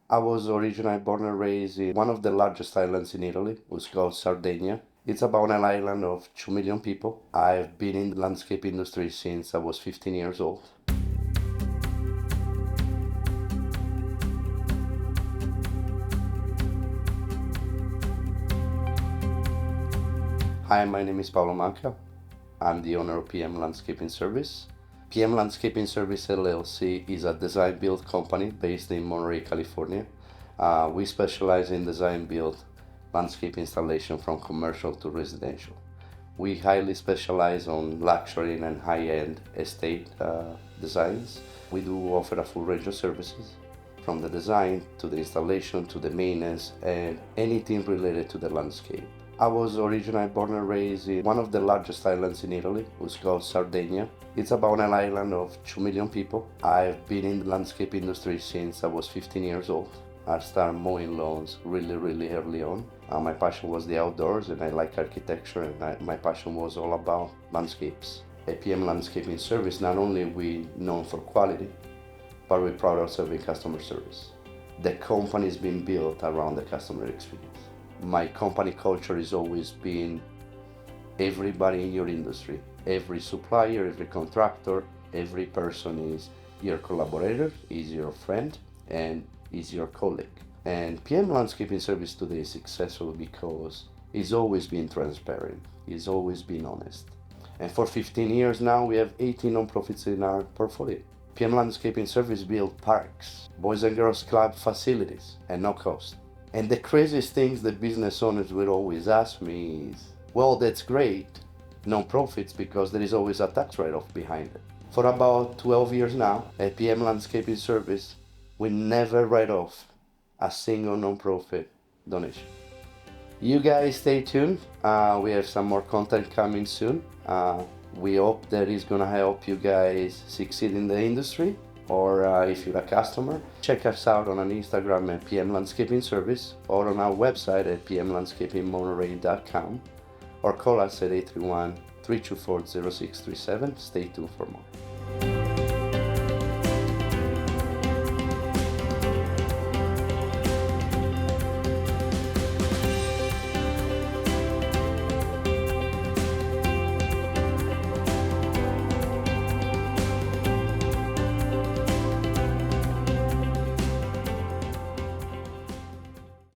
I was originally born and raised in one of the largest islands in Italy, it's called Sardegna. It's about an island of 2 million people. I've been in the landscape industry since I was 15 years old. Hi, my name is Paolo Manca. I'm the owner of P.M Landscaping Service. P.M Landscaping Service LLC is a design-build company based in Monterey, California. We specialize in design-build landscape installation from commercial to residential. We highly specialize on luxury and high-end estate designs. We do offer a full range of services, from the design to the installation to the maintenance and anything related to the landscape. I was originally born and raised in one of the largest islands in Italy, it's called Sardegna. It's about an island of 2 million people. I've been in the landscape industry since I was 15 years old. I started mowing lawns really early on. My passion was the outdoors and I like architecture, and my passion was all about landscapes. At PM Landscaping Service, not only are we known for quality, but we're proud of serving customer service. The company is being built around the customer experience. My company culture has always been everybody in your industry, every supplier, every contractor, every person is your collaborator, is your friend, and is your colleague. And PM Landscaping Service today is successful because it's always been transparent, it's always been honest. And for 15 years now, we have 18 nonprofits in our portfolio. PM Landscaping Service built parks, Boys and Girls Club facilities, at no cost. And the craziest things that business owners will always ask me is, well, that's great, non-profits, because there is always a tax write-off behind it. For about 12 years now, at PM Landscaping Service, we never write off a single non-profit donation. You guys stay tuned. We have some more content coming soon. We hope that it's gonna help you guys succeed in the industry. Or if you're a customer, check us out on Instagram at PM Landscaping Service or on our website at pmlandscapingmonterey.com or call us at 831-324-0637. Stay tuned for more.